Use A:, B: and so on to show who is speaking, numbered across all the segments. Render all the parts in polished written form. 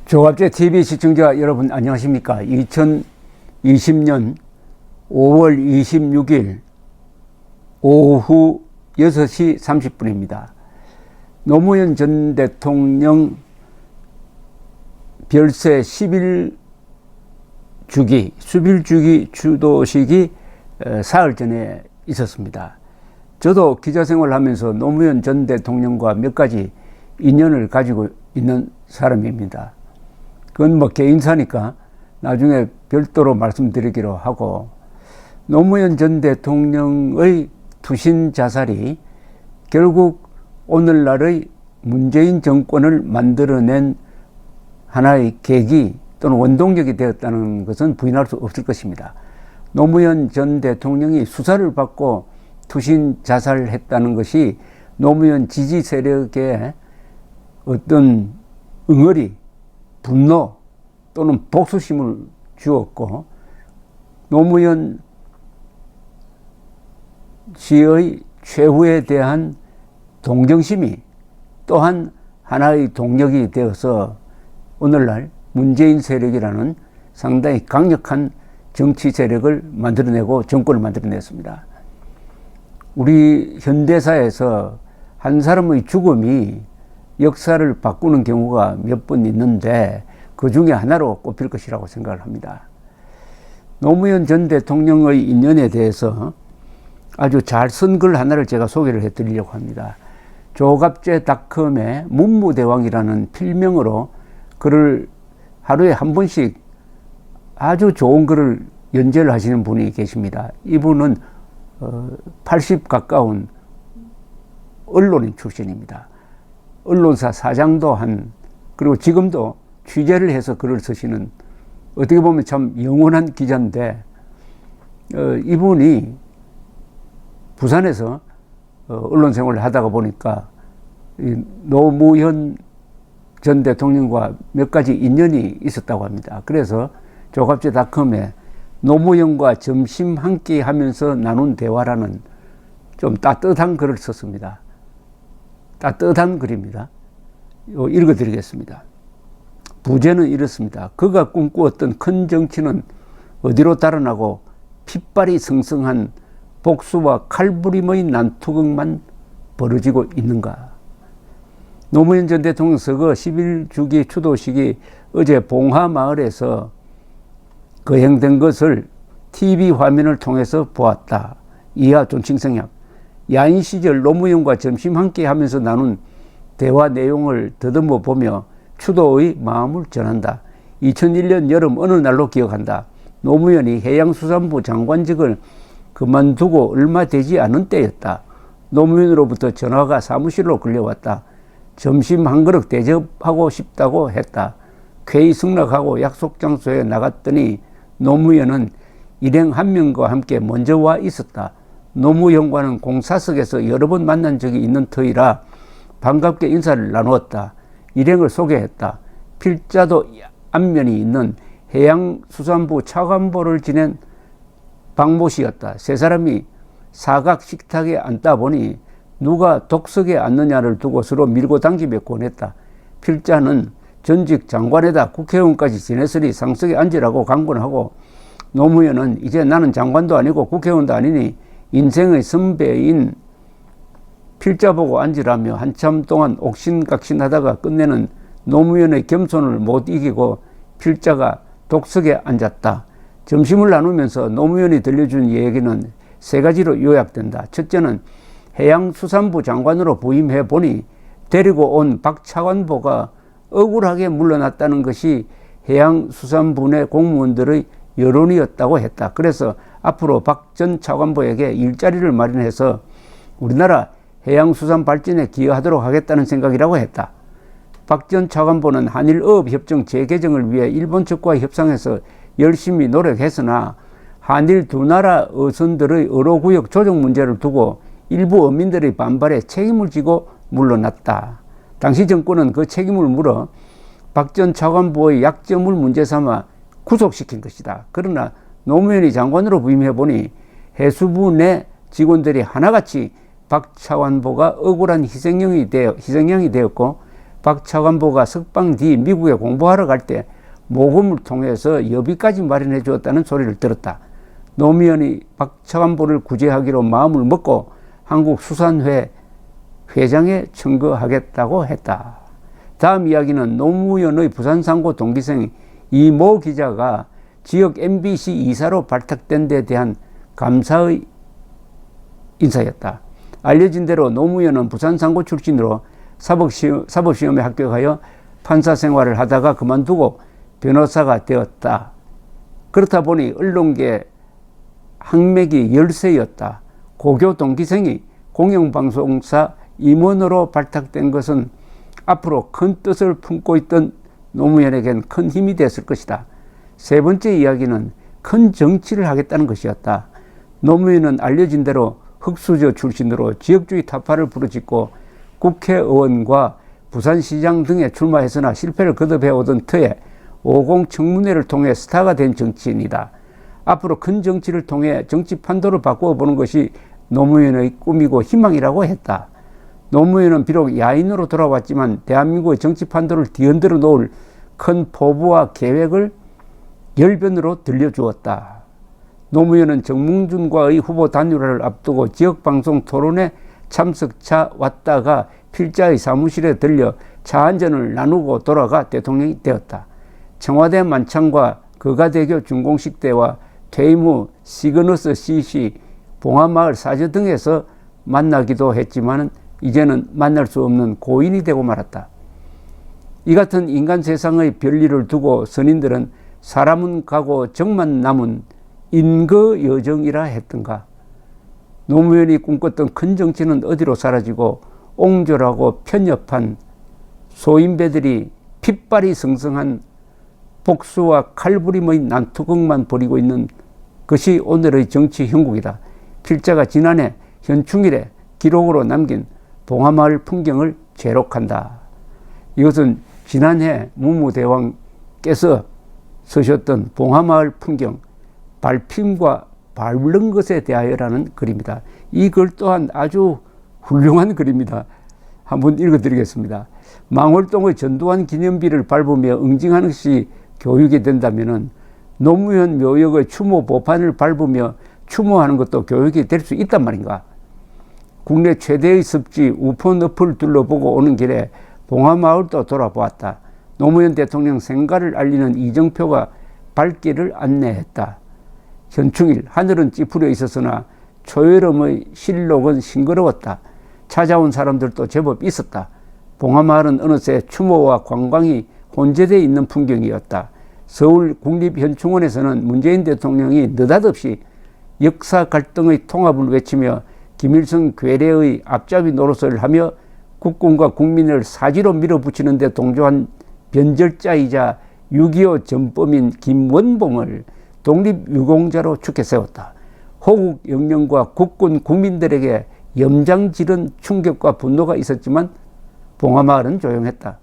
A: 조갑제 TV 시청자 여러분 안녕하십니까? 2020년 5월 26일 오후 6시 30분입니다. 노무현 전 대통령 별세 11주기 추도식이 사흘 전에 있었습니다. 저도 기자생활을 하면서 노무현 전 대통령과 몇 가지 인연을 가지고 있는 사람입니다. 그건 뭐 개인사니까 나중에 별도로 말씀드리기로 하고, 노무현 전 대통령의 투신 자살이 결국 오늘날의 문재인 정권을 만들어낸 하나의 계기 또는 원동력이 되었다는 것은 부인할 수 없을 것입니다. 노무현 전 대통령이 수사를 받고 투신 자살을 했다는 것이 노무현 지지 세력에 어떤 응어리, 분노 또는 복수심을 주었고, 노무현 씨의 최후에 대한 동정심이 또한 하나의 동력이 되어서 오늘날 문재인 세력이라는 상당히 강력한 정치 세력을 만들어내고 정권을 만들어냈습니다. 우리 현대사에서 한 사람의 죽음이 역사를 바꾸는 경우가 몇 번 있는데 그 중에 하나로 꼽힐 것이라고 생각을 합니다. 노무현 전 대통령의 인연에 대해서 아주 잘 쓴 글 하나를 제가 소개를 해드리려고 합니다. 조갑제닷컴의 문무대왕이라는 필명으로 글을 하루에 한 번씩 아주 좋은 글을 연재를 하시는 분이 계십니다. 이분은 80 가까운 언론인 출신입니다. 언론사 사장도 그리고 지금도 취재를 해서 글을 쓰시는, 어떻게 보면 참 영원한 기자인데, 이분이 부산에서 언론 생활을 하다가 보니까 노무현 전 대통령과 몇 가지 인연이 있었다고 합니다. 그래서 조갑제닷컴에 노무현과 점심 한 끼 하면서 나눈 대화라는 좀 따뜻한 글을 썼습니다. 따뜻한 글입니다. 읽어드리겠습니다. 부제는 이렇습니다. 그가 꿈꾸었던 큰 정치는 어디로 달아나고 핏발이 성성한 복수와 칼부림의 난투극만 벌어지고 있는가. 노무현 전 대통령 서거 11주기 추도식이 어제 봉하마을에서 거행된 것을 TV 화면을 통해서 보았다. 이하 존칭성약. 야인 시절 노무현과 점심 함께 하면서 나눈 대화 내용을 더듬어 보며 추도의 마음을 전한다. 2001년 여름 어느 날로 기억한다. 노무현이 해양수산부 장관직을 그만두고 얼마 되지 않은 때였다. 노무현으로부터 전화가 사무실로 걸려왔다. 점심 한 그릇 대접하고 싶다고 했다. 쾌히 승낙하고 약속 장소에 나갔더니 노무현은 일행 한 명과 함께 먼저 와 있었다. 노무현과는 공사석에서 여러 번 만난 적이 있는 터이라 반갑게 인사를 나누었다. 일행을 소개했다. 필자도 안면이 있는 해양수산부 차관보를 지낸 박모 씨였다. 세 사람이 사각 식탁에 앉다 보니 누가 독석에 앉느냐를 두고 서로 밀고 당기며 권했다. 필자는 전직 장관에다 국회의원까지 지냈으니 상석에 앉으라고 강권하고, 노무현은 이제 나는 장관도 아니고 국회의원도 아니니 인생의 선배인 필자 보고 앉으라며 한참 동안 옥신각신하다가 끝내는 노무현의 겸손을 못 이기고 필자가 독석에 앉았다. 점심을 나누면서 노무현이 들려준 얘기는 세 가지로 요약된다. 첫째는 해양수산부 장관으로 부임해 보니 데리고 온 박 차관보가 억울하게 물러났다는 것이 해양수산부 내 공무원들의 여론이었다고 했다. 그래서 앞으로 박 전 차관보에게 일자리를 마련해서 우리나라 해양수산 발전에 기여하도록 하겠다는 생각이라고 했다. 박 전 차관보는 한일어업협정 재개정을 위해 일본 측과 협상해서 열심히 노력했으나 한일 두 나라 어선들의 어로구역 조정 문제를 두고 일부 어민들의 반발에 책임을 지고 물러났다. 당시 정권은 그 책임을 물어 박 전 차관보의 약점을 문제 삼아 구속시킨 것이다. 그러나 노무현이 장관으로 부임해보니 해수부 내 직원들이 하나같이 박 차관보가 억울한 희생양이 되었고, 박 차관보가 석방 뒤 미국에 공부하러 갈 때 모금을 통해서 여비까지 마련해 주었다는 소리를 들었다. 노무현이 박 차관보를 구제하기로 마음을 먹고 한국수산회 회장에 청구하겠다고 했다. 다음 이야기는 노무현의 부산상고 동기생 이모 기자가 지역 MBC 이사로 발탁된 데 대한 감사의 인사였다. 알려진 대로 노무현은 부산상고 출신으로 사법시험에 합격하여 판사 생활을 하다가 그만두고 변호사가 되었다. 그렇다 보니 언론계 항맥이 열세였다. 고교 동기생이 공영방송사 임원으로 발탁된 것은 앞으로 큰 뜻을 품고 있던 노무현에겐 큰 힘이 됐을 것이다. 세 번째 이야기는 큰 정치를 하겠다는 것이었다. 노무현은 알려진 대로 흑수저 출신으로 지역주의 타파를 부르짖고 국회의원과 부산시장 등에 출마했으나 실패를 거듭해오던 터에 50 청문회를 통해 스타가 된 정치인이다. 앞으로 큰 정치를 통해 정치 판도를 바꾸어 보는 것이 노무현의 꿈이고 희망이라고 했다. 노무현은 비록 야인으로 돌아왔지만 대한민국의 정치 판도를 뒤흔들어 놓을 큰 포부와 계획을 열변으로 들려주었다. 노무현은 정몽준과의 후보 단일화를 앞두고 지역방송 토론에 참석차 왔다가 필자의 사무실에 들려 차 한잔을 나누고 돌아가 대통령이 되었다. 청와대 만찬과 거가대교 준공식 때와 퇴임 후 시그너스 CC, 봉하마을 사저 등에서 만나기도 했지만 이제는 만날 수 없는 고인이 되고 말았다. 이 같은 인간 세상의 별일을 두고 선인들은 사람은 가고 정만 남은 인거여정이라 했던가. 노무현이 꿈꿨던 큰 정치는 어디로 사라지고 옹졸하고 편협한 소인배들이 핏발이 성성한 복수와 칼부림의 난투극만 벌이고 있는 것이 오늘의 정치 형국이다. 필자가 지난해 현충일에 기록으로 남긴 봉하마을 풍경을 제록한다. 이것은 지난해 문무대왕께서 쓰셨던 봉하마을 풍경, 밟힘과 밟는 것에 대하여라는 글입니다. 이 글 또한 아주 훌륭한 글입니다. 한번 읽어드리겠습니다. 망월동의 전두환 기념비를 밟으며 응징하는 것이 교육이 된다면 노무현 묘역의 추모 보판을 밟으며 추모하는 것도 교육이 될 수 있단 말인가. 국내 최대의 습지 우퍼늪을 둘러보고 오는 길에 봉하마을도 돌아보았다. 노무현 대통령 생가를 알리는 이정표가 발길을 안내했다. 현충일 하늘은 찌푸려 있었으나 초여름의 실록은 싱그러웠다. 찾아온 사람들도 제법 있었다. 봉하마을은 어느새 추모와 관광이 혼재되어 있는 풍경이었다. 서울 국립현충원에서는 문재인 대통령이 느닷없이 역사 갈등의 통합을 외치며 김일성 괴뢰의 앞잡이 노릇을 하며 국군과 국민을 사지로 밀어붙이는 데 동조한 변절자이자 6.25 전범인 김원봉을 독립유공자로 축해 세웠다. 호국 영령과 국군 국민들에게 염장지른 충격과 분노가 있었지만 봉하마을은 조용했다.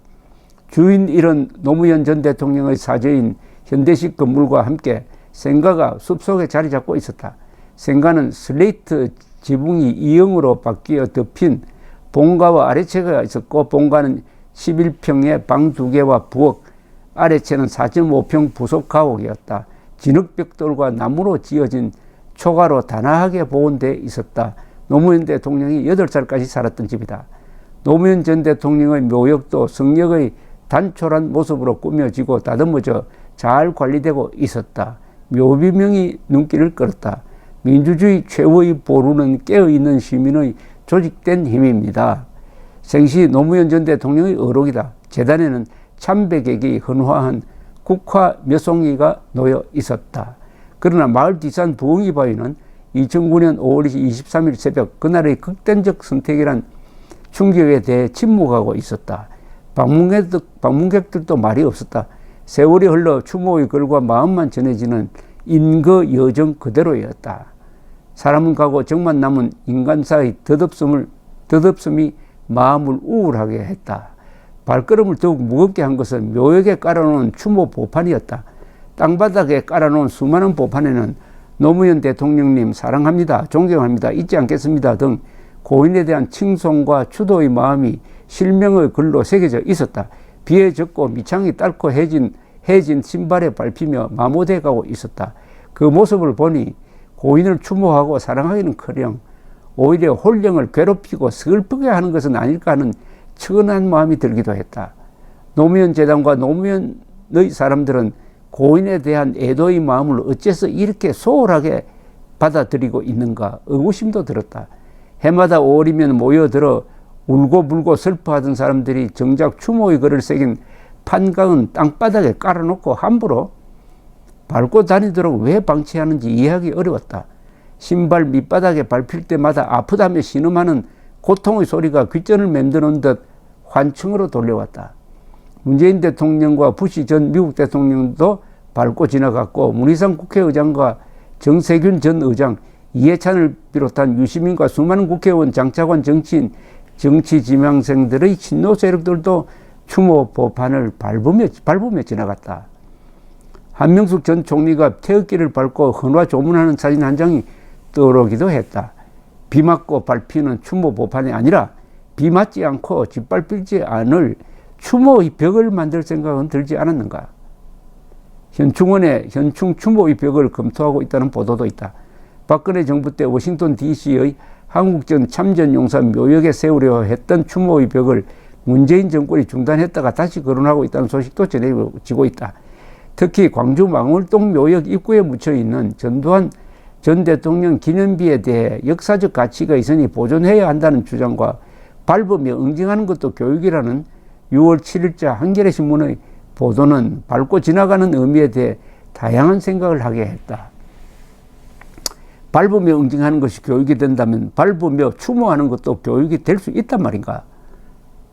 A: 주인 잃은 노무현 전 대통령의 사저인 현대식 건물과 함께 생가가 숲속에 자리 잡고 있었다. 생가는 슬레이트 지붕이 이형으로 바뀌어 덮인 본가와 아래채가 있었고, 본가는 11평의 방 2개와 부엌, 아래채는 4.5평 부속 가옥이었다. 진흙벽돌과 나무로 지어진 초가로 단아하게 보온되어 있었다. 노무현 대통령이 8살까지 살았던 집이다. 노무현 전 대통령의 묘역도 성역의 단촐한 모습으로 꾸며지고 다듬어져 잘 관리되고 있었다. 묘비명이 눈길을 끌었다. 민주주의 최후의 보루는 깨어있는 시민의 조직된 힘입니다. 생시 노무현 전 대통령의 어록이다. 재단에는 참배객이 헌화한 국화 몇 송이가 놓여 있었다. 그러나 마을 뒷산 부엉이 바위는 2009년 5월 23일 새벽 그날의 극단적 선택이란 충격에 대해 침묵하고 있었다. 방문객들도 말이 없었다. 세월이 흘러 추모의 글과 마음만 전해지는 인거 여정 그대로였다. 사람은 가고 정만 남은 인간사의 덧없음이 마음을 우울하게 했다. 발걸음을 더욱 무겁게 한 것은 묘역에 깔아놓은 추모 보판이었다. 땅바닥에 깔아놓은 수많은 보판에는 노무현 대통령님 사랑합니다, 존경합니다, 잊지 않겠습니다 등 고인에 대한 칭송과 추도의 마음이 실명의 글로 새겨져 있었다. 비에 젖고 밑창이 닳고 해진 신발에 밟히며 마모돼 가고 있었다. 그 모습을 보니 고인을 추모하고 사랑하기는커녕 오히려 홀령을 괴롭히고 슬프게 하는 것은 아닐까 하는 측은한 마음이 들기도 했다. 노무현 재단과 노무현의 사람들은 고인에 대한 애도의 마음을 어째서 이렇게 소홀하게 받아들이고 있는가 의구심도 들었다. 해마다 5월이면 모여들어 울고 불고 슬퍼하던 사람들이 정작 추모의 글을 새긴 판각은 땅바닥에 깔아놓고 함부로 밟고 다니도록 왜 방치하는지 이해하기 어려웠다. 신발 밑바닥에 밟힐 때마다 아프다며 신음하는 고통의 소리가 귓전을 맴드는 듯 환청으로 돌려왔다. 문재인 대통령과 부시 전 미국 대통령도 밟고 지나갔고 문희상 국회의장과 정세균 전 의장, 이해찬을 비롯한 유시민과 수많은 국회의원, 장차관, 정치인, 정치 지망생들의 친노 세력들도 추모 보판을 밟으며 지나갔다. 한명숙 전 총리가 태극기를 밟고 헌화 조문하는 사진 한 장이 떠오르기도 했다. 비 맞고 밟히는 추모 보판이 아니라 비 맞지 않고 짓밟히지 않을 추모의 벽을 만들 생각은 들지 않았는가. 현충원에 현충 추모의 벽을 검토하고 있다는 보도도 있다. 박근혜 정부 때 워싱턴 DC의 한국전 참전용사 묘역에 세우려 했던 추모의 벽을 문재인 정권이 중단했다가 다시 거론하고 있다는 소식도 전해지고 있다. 특히 광주 망월동 묘역 입구에 묻혀있는 전두환 전 대통령 기념비에 대해 역사적 가치가 있으니 보존해야 한다는 주장과 밟으며 응징하는 것도 교육이라는 6월 7일자 한겨레 신문의 보도는 밟고 지나가는 의미에 대해 다양한 생각을 하게 했다. 밟으며 응징하는 것이 교육이 된다면 밟으며 추모하는 것도 교육이 될 수 있단 말인가?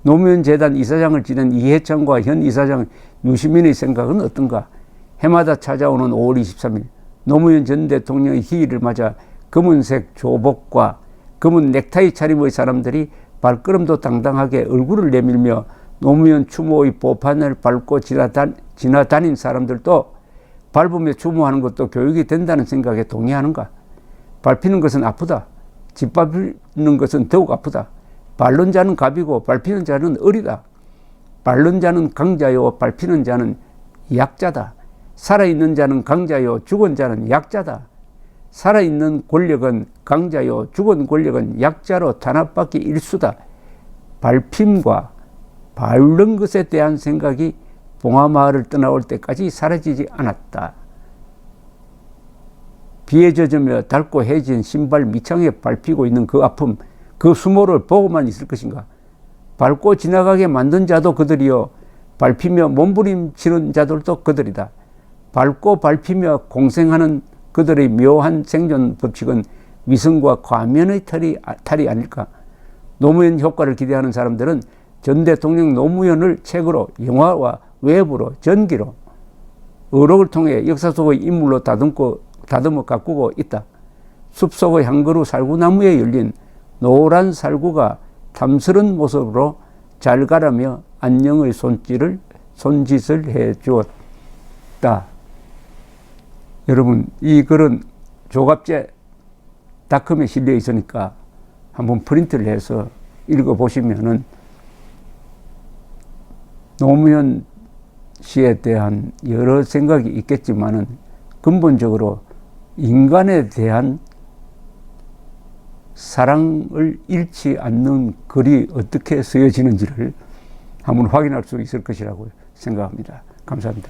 A: 노무현 재단 이사장을 지낸 이해찬과 현 이사장 유시민의 생각은 어떤가? 해마다 찾아오는 5월 23일 노무현 전 대통령의 희일을 맞아 검은색 조복과 검은 넥타이 차림의 사람들이 발걸음도 당당하게 얼굴을 내밀며 노무현 추모의 보판을 밟고 지나다닌 사람들도 밟으며 추모하는 것도 교육이 된다는 생각에 동의하는가? 밟히는 것은 아프다. 짓밟는 것은 더욱 아프다. 밟는 자는 갑이고 밟히는 자는 을이다. 밟는 자는 강자요 밟히는 자는 약자다. 살아있는 자는 강자요 죽은 자는 약자다. 살아있는 권력은 강자요 죽은 권력은 약자로 탄압받기 일수다. 밟힘과 밟는 것에 대한 생각이 봉하마을을 떠나올 때까지 사라지지 않았다. 비에 젖으며 닳고 해진 신발 밑창에 밟히고 있는 그 아픔, 그 수모를 보고만 있을 것인가? 밟고 지나가게 만든 자도 그들이요, 밟히며 몸부림치는 자들도 그들이다. 밟고 밟히며 공생하는 그들의 묘한 생존 법칙은 위선과 과면의 탈이 아닐까? 노무현 효과를 기대하는 사람들은 전 대통령 노무현을 책으로, 영화와 웹으로, 전기로, 의록을 통해 역사 속의 인물로 다듬어 가꾸고 있다. 숲속의 한 그루 살구나무에 열린 노란 살구가 탐스런 모습으로 잘 가라며 안녕의 손짓을 해 주었다. 여러분, 이 글은 조갑제닷컴에 실려 있으니까 한번 프린트를 해서 읽어보시면은 노무현 씨에 대한 여러 생각이 있겠지만은 근본적으로 인간에 대한 사랑을 잃지 않는 글이 어떻게 쓰여지는지를 한번 확인할 수 있을 것이라고 생각합니다. 감사합니다.